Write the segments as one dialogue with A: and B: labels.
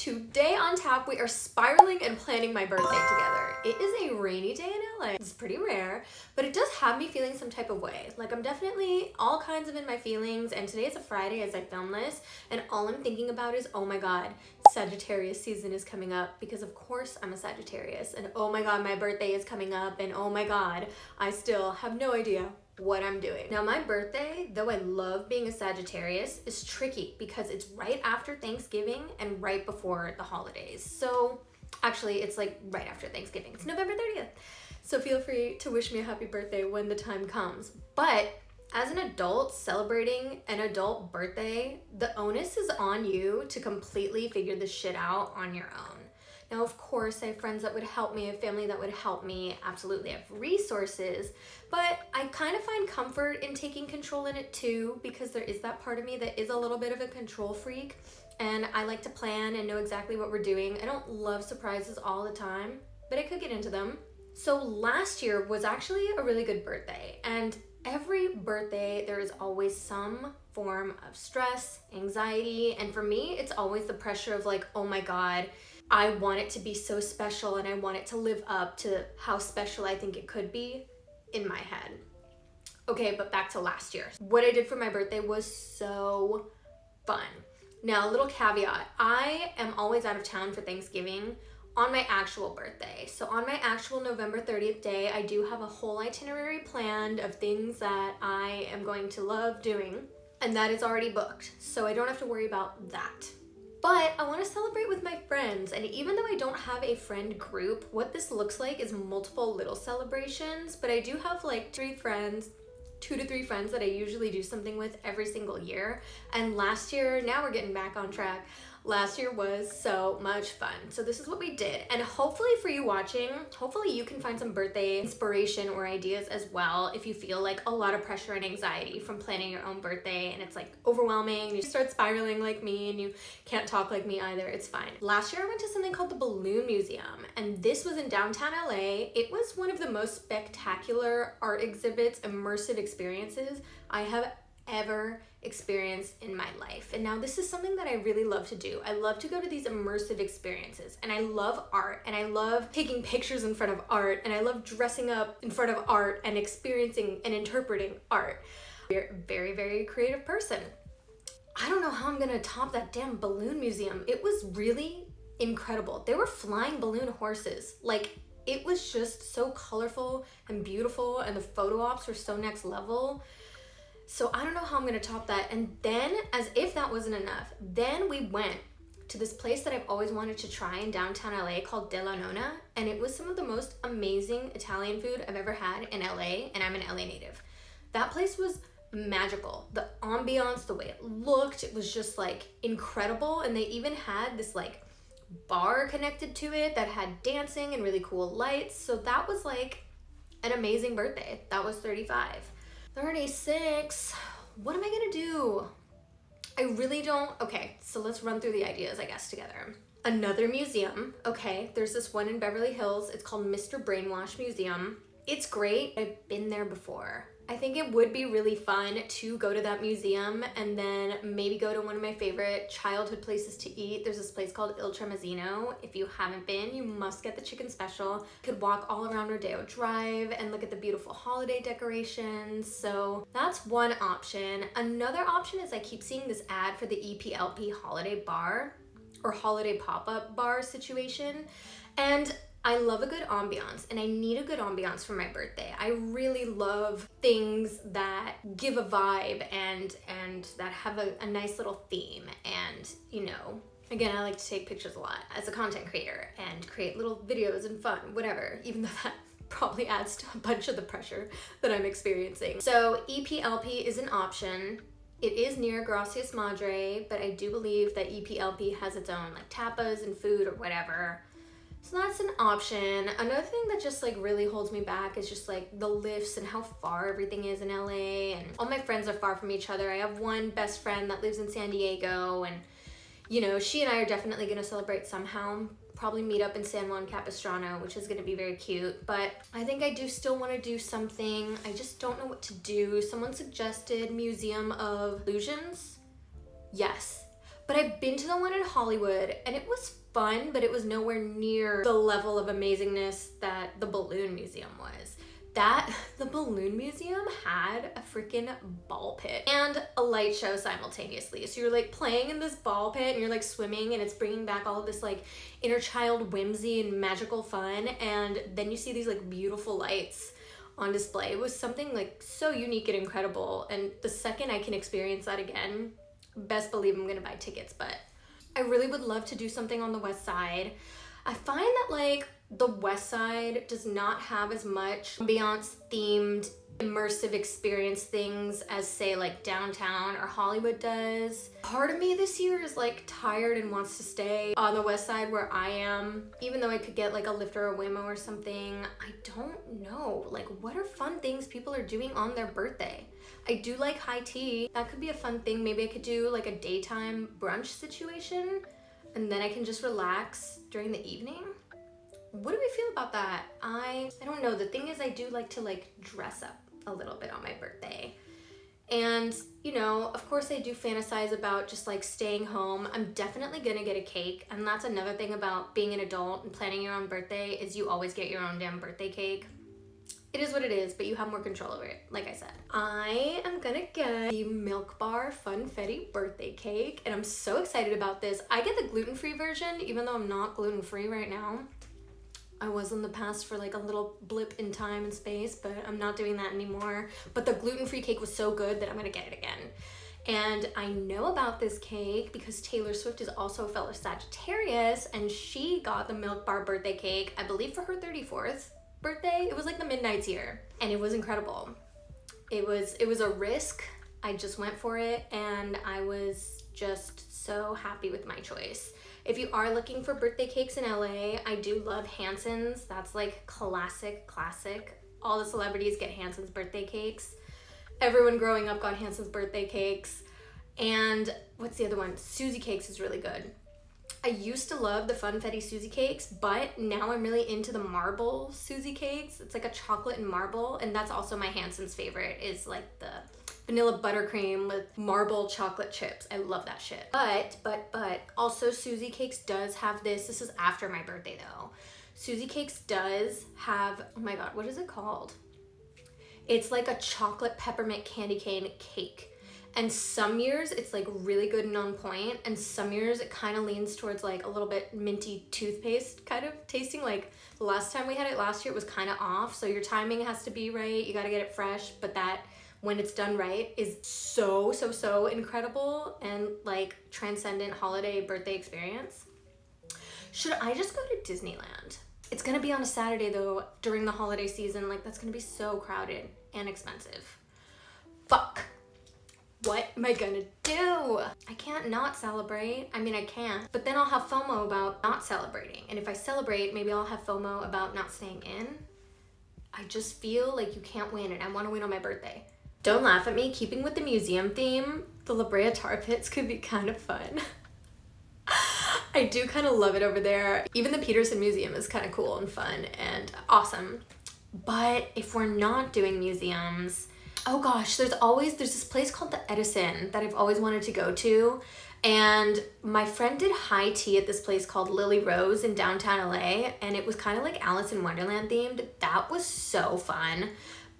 A: Today on tap, we are spiraling and planning my birthday together. It is a rainy day in LA. It's pretty rare, but it does have me feeling some type of way. Like, I'm definitely all kinds of in my feelings, and today is a Friday as I film this, and all I'm thinking about is, oh my god, Sagittarius season is coming up, because of course I'm a Sagittarius, and oh my god, my birthday is coming up, and oh my god, I still have no idea what I'm doing. Now, my birthday, though I love being a Sagittarius, is tricky because it's right after Thanksgiving and right before the holidays. So actually, it's like right after Thanksgiving. It's November 30th. So feel free to wish me a happy birthday when the time comes. But as an adult celebrating an adult birthday, the onus is on you to completely figure this shit out on your own. Now, of course, I have friends that would help me, I have family that would help me, absolutely, I have resources, but I kind of find comfort in taking control in it too, because there is that part of me that is a little bit of a control freak, and I like to plan and know exactly what we're doing. I don't love surprises all the time, but I could get into them. So last year was actually a really good birthday, and every birthday there is always some form of stress, anxiety, and for me, it's always the pressure of like, oh my god, I want it to be so special and I want it to live up to how special I think it could be in my head. Okay, but back to last year. What I did for my birthday was so fun. Now, a little caveat, I am always out of town for Thanksgiving on my actual birthday. So on my actual November 30th day, I do have a whole itinerary planned of things that I am going to love doing, and that is already booked. So I don't have to worry about that. But I want to celebrate with my friends, and even though I don't have a friend group, what this looks like is multiple little celebrations, but I do have like 2 to 3 friends that I usually do something with every single year. And last year, now we're getting back on track, last year was so much fun. So this is what we did, and hopefully for you watching, hopefully you can find some birthday inspiration or ideas as well if you feel like a lot of pressure and anxiety from planning your own birthday and it's like overwhelming, you start spiraling like me and you can't talk like me either, it's fine. Last year I went to something called the Balloon Museum, and this was in downtown LA. It was one of the most spectacular art exhibits, immersive experiences I have ever experienced in my life. And now this is something that I really love to do. I love to go to these immersive experiences, and I love art, and I love taking pictures in front of art, and I love dressing up in front of art and experiencing and interpreting art. You're a very, very creative person. I don't know how I'm gonna top that damn balloon museum. It was really incredible. There were flying balloon horses. Like, it was just so colorful and beautiful, and the photo ops were so next level. So I don't know how I'm gonna top that. And then, as if that wasn't enough, then we went to this place that I've always wanted to try in downtown LA called De La Nonna, and it was some of the most amazing Italian food I've ever had in LA, and I'm an LA native. That place was magical. The ambiance, the way it looked, it was just like incredible, and they even had this like bar connected to it that had dancing and really cool lights, so that was like an amazing birthday. That was 35. 36, what am I gonna do? I really don't, okay, so let's run through the ideas, I guess, together. Another museum, okay, there's this one in Beverly Hills, it's called Mr. Brainwash Museum. It's great, I've been there before. I think it would be really fun to go to that museum and then maybe go to one of my favorite childhood places to eat. There's this place called Il Tramezzino. If you haven't been, you must get the chicken special. You could walk all around Rodeo Drive and look at the beautiful holiday decorations. So that's one option. Another option is I keep seeing this ad for the EPLP holiday bar or holiday pop-up bar situation. And I love a good ambiance, and I need a good ambiance for my birthday. I really love things that give a vibe and that have a nice little theme. And, you know, again, I like to take pictures a lot as a content creator and create little videos and fun, whatever, even though that probably adds to a bunch of the pressure that I'm experiencing. So EPLP is an option. It is near Gracias Madre, but I do believe that EPLP has its own like tapas and food or whatever. So that's an option. Another thing that just like really holds me back is just like the lifts and how far everything is in LA, and all my friends are far from each other. I have one best friend that lives in San Diego, and you know, she and I are definitely gonna celebrate somehow, probably meet up in San Juan Capistrano, which is gonna be very cute. But I think I do still wanna do something. I just don't know what to do. Someone suggested Museum of Illusions. Yes. But I've been to the one in Hollywood and it was fun, but it was nowhere near the level of amazingness that the Balloon Museum was. The Balloon Museum had a freaking ball pit and a light show simultaneously. So you're like playing in this ball pit and you're like swimming, and it's bringing back all of this like inner child whimsy and magical fun. And then you see these like beautiful lights on display. It was something like so unique and incredible. And the second I can experience that again, best believe I'm gonna buy tickets. But I really would love to do something on the West Side. I find that like the West Side does not have as much ambiance themed immersive experience things as say like downtown or Hollywood does. Part of me this year is like tired and wants to stay on the West Side where I am, even though I could get like a Lyft or a Waymo or something. I don't know, like what are fun things people are doing on their birthday? I do like high tea. That could be a fun thing. Maybe I could do like a daytime brunch situation and then I can just relax during the evening. What do we feel about that? I don't know. The thing is I do like to like dress up a little bit on my birthday. And, you know, of course I do fantasize about just like staying home. I'm definitely gonna get a cake. And that's another thing about being an adult and planning your own birthday is you always get your own damn birthday cake. It is what it is, but you have more control over it, like I said. I am gonna get the Milk Bar Funfetti birthday cake, and I'm so excited about this. I get the gluten-free version, even though I'm not gluten-free right now. I was in the past for like a little blip in time and space, but I'm not doing that anymore. But the gluten-free cake was so good that I'm gonna get it again. And I know about this cake because Taylor Swift is also a fellow Sagittarius, and she got the Milk Bar birthday cake, I believe for her 34th birthday. It was like the midnight tier, and it was incredible. It was a risk. I just went for it, and I was just so happy with my choice. If you are looking for birthday cakes in LA, I do love Hanson's. That's like classic. All the celebrities get Hanson's birthday cakes. Everyone growing up got Hanson's birthday cakes. And what's the other one? Susie Cakes is really good. I used to love the Funfetti Susie Cakes, but now I'm really into the marble Susie Cakes. It's like a chocolate and marble, and that's also my Hanson's favorite, is like the vanilla buttercream with marble chocolate chips. I love that shit. But also Susie Cakes does have this is after my birthday though. Susie Cakes does have, oh my God, what is it called? It's like a chocolate peppermint candy cane cake. And some years it's like really good and on point, and some years it kind of leans towards like a little bit minty toothpaste kind of tasting. Like the last time we had it last year, it was kind of off. So your timing has to be right. You got to get it fresh, but that when it's done right is so incredible and like transcendent holiday birthday experience. Should I just go to Disneyland? It's gonna be on a Saturday though during the holiday season. Like that's gonna be so crowded and expensive. Fuck. What am I gonna do? I can't not celebrate. I mean, I can't, but then I'll have FOMO about not celebrating. And if I celebrate, maybe I'll have FOMO about not staying in. I just feel like you can't win, and I wanna win on my birthday. Don't laugh at me. Keeping with the museum theme, the La Brea Tar Pits could be kind of fun. I do kind of love it over there. Even the Peterson Museum is kind of cool and fun and awesome. But if we're not doing museums, oh gosh, there's this place called the Edison that I've always wanted to go to. And my friend did high tea at this place called Lily Rose in downtown LA. And it was kind of like Alice in Wonderland themed. That was so fun.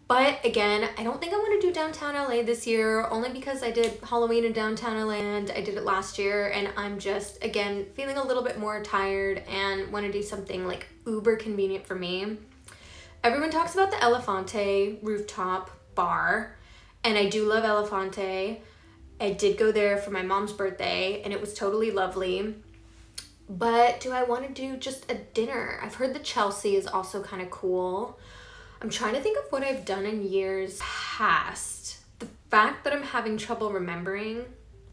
A: But again, I don't think I want to do downtown LA this year, only because I did Halloween in downtown LA and I did it last year, and I'm just, again, feeling a little bit more tired and want to do something like uber convenient for me. Everyone talks about the Elefante rooftop bar, and I do love Elefante. I did go there for my mom's birthday, and it was totally lovely. But do I want to do just a dinner? I've heard the Chelsea is also kind of cool. I'm trying to think of what I've done in years past. The fact that I'm having trouble remembering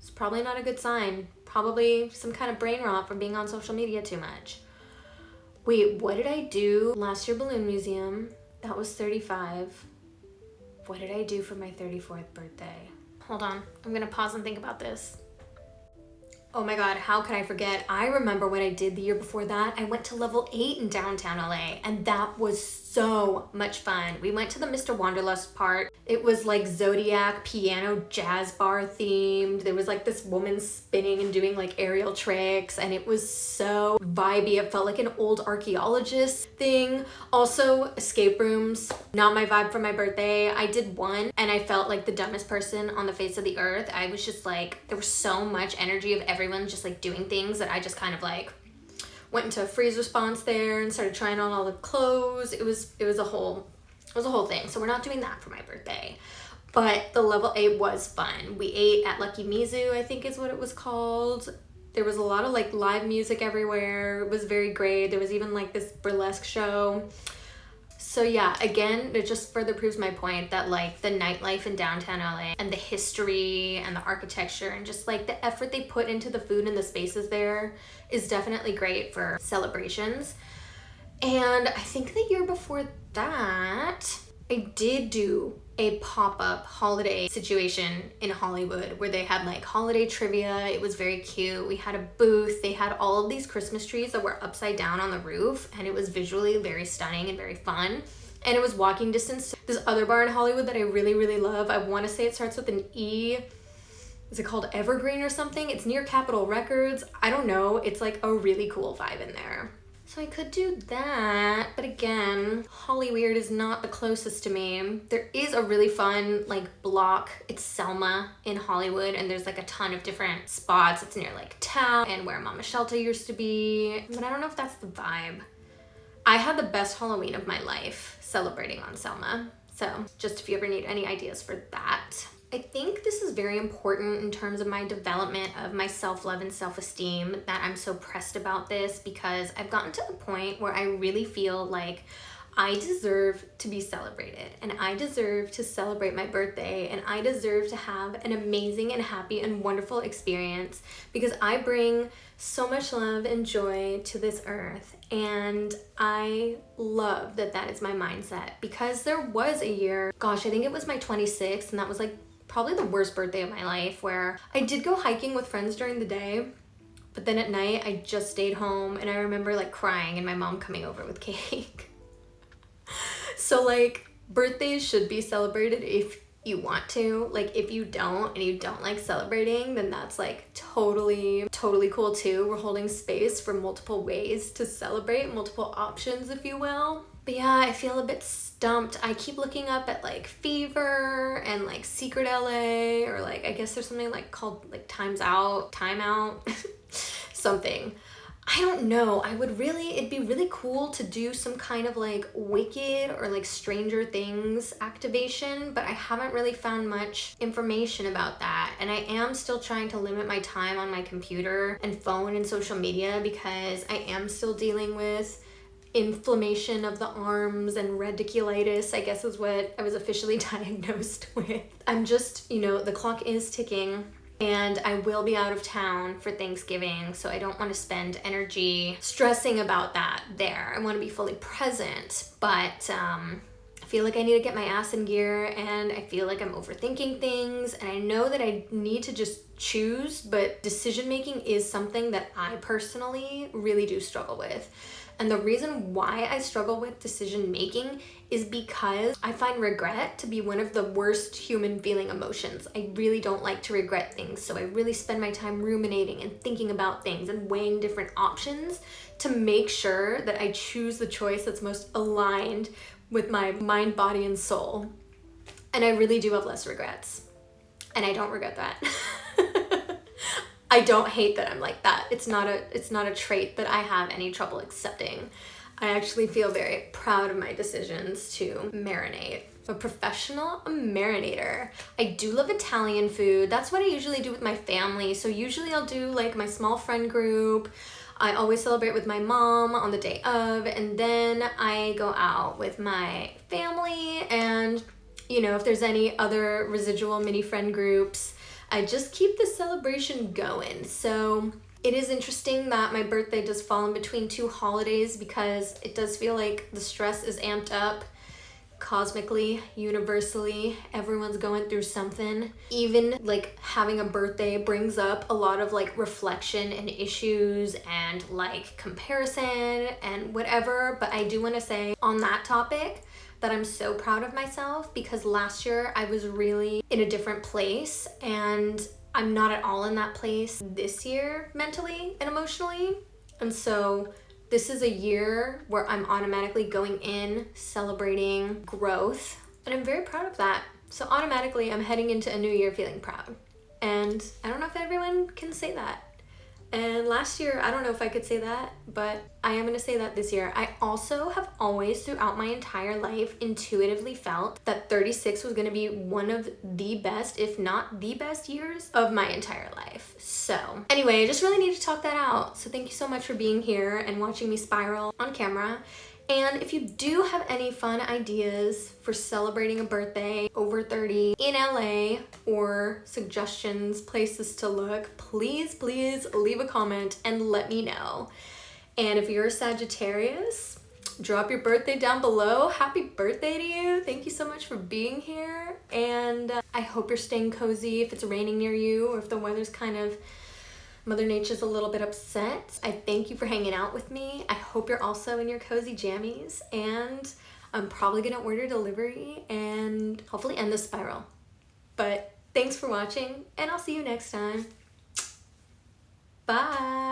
A: is probably not a good sign. Probably some kind of brain rot from being on social media too much. Wait, what did I do last year Balloon Museum? That was 35. What did I do for my 34th birthday? Hold on, I'm gonna pause and think about this. Oh my God, how could I forget? I remember what I did the year before that. I went to level 8 in downtown LA, and that was so much fun. We went to the Mr. Wanderlust part. It was like Zodiac piano jazz bar themed. There was like this woman spinning and doing like aerial tricks, and it was so vibey. It felt like an old archaeologist thing. Also, escape rooms, not my vibe for my birthday. I did one and I felt like the dumbest person on the face of the earth. I was just like, there was so much energy of everyone just like doing things that I just kind of like went into a freeze response there and started trying on all the clothes. It was a whole thing. So we're not doing that for my birthday. But the level 8 was fun. We ate at Lucky Mizu, I think is what it was called. There was a lot of like live music everywhere. It was very great. There was even like this burlesque show. So yeah, again, it just further proves my point that like the nightlife in downtown LA and the history and the architecture and just like the effort they put into the food and the spaces there is definitely great for celebrations. And I think the year before that, I did do a pop-up holiday situation in Hollywood where they had like holiday trivia. It was very cute. We had a booth. They had all of these Christmas trees that were upside down on the roof, and it was visually very stunning and very fun. And it was walking distance to this other bar in Hollywood that I really, really love. I want to say it starts with an E. Is it called Evergreen or something? It's near Capitol Records. I don't know. It's like a really cool vibe in there. So I could do that, but again, Hollyweird is not the closest to me. There is a really fun like block. It's Selma in Hollywood, and there's like a ton of different spots. It's near like Tao and where Mama Shelter used to be, but I don't know if that's the vibe. I had the best Halloween of my life celebrating on Selma. So just if you ever need any ideas for that. I think this is very important in terms of my development of my self-love and self-esteem that I'm so pressed about this, because I've gotten to the point where I really feel like I deserve to be celebrated, and I deserve to celebrate my birthday, and I deserve to have an amazing and happy and wonderful experience because I bring so much love and joy to this earth. And I love that that is my mindset, because there was a year, gosh, I think it was my 26th, and that was like probably the worst birthday of my life, where I did go hiking with friends during the day, but then at night I just stayed home, and I remember like crying and my mom coming over with cake. So like birthdays should be celebrated if you want to. Like if you don't and you don't like celebrating, then that's like totally cool too. We're holding space for multiple ways to celebrate, multiple options if you will. But yeah, I feel a bit stumped. I keep looking up at like Fever and like Secret LA, or like I guess there's something like called like Time Out, something. I don't know. It'd be really cool to do some kind of like Wicked or like Stranger Things activation, but I haven't really found much information about that. And I am still trying to limit my time on my computer and phone and social media because I am still dealing with inflammation of the arms and radiculitis, I guess is what I was officially diagnosed with. I'm just, the clock is ticking. And I will be out of town for Thanksgiving, so I don't want to spend energy stressing about that there. I want to be fully present, but I feel like I need to get my ass in gear, and I feel like I'm overthinking things, and I know that I need to just choose, but decision making is something that I personally really do struggle with. And the reason why I struggle with decision making is because I find regret to be one of the worst human feeling emotions. I really don't like to regret things, so I really spend my time ruminating and thinking about things and weighing different options to make sure that I choose the choice that's most aligned with my mind, body, and soul. And I really do have less regrets. And I don't regret that. I don't hate that I'm like that. It's not a trait that I have any trouble accepting. I actually feel very proud of my decisions to marinate. I'm a professional marinator. I do love Italian food. That's what I usually do with my family. So usually I'll do like my small friend group. I always celebrate with my mom on the day of, and then I go out with my family, and if there's any other residual mini friend groups, I just keep the celebration going. So it is interesting that my birthday does fall in between two holidays, because it does feel like the stress is amped up cosmically, universally, everyone's going through something. Even like having a birthday brings up a lot of like reflection and issues and like comparison and whatever. But I do want to say on that topic that I'm so proud of myself, because last year I was really in a different place and I'm not at all in that place this year mentally and emotionally. And so this is a year where I'm automatically going in, celebrating growth, and I'm very proud of that. So automatically I'm heading into a new year feeling proud. And I don't know if everyone can say that. And last year, I don't know if I could say that, but I am gonna say that this year. I also have always, throughout my entire life, intuitively felt that 36 was gonna be one of the best, if not the best years of my entire life. So anyway, I just really need to talk that out. So thank you so much for being here and watching me spiral on camera. And if you do have any fun ideas for celebrating a birthday over 30 in LA, or suggestions, places to look, please leave a comment and let me know. And if you're a Sagittarius, drop your birthday down below. Happy birthday to you. Thank you so much for being here. And I hope you're staying cozy if it's raining near you, or if the weather's kind of Mother Nature's a little bit upset. I thank you for hanging out with me. I hope you're also in your cozy jammies, and I'm probably gonna order delivery and hopefully end the spiral. But thanks for watching, and I'll see you next time. Bye.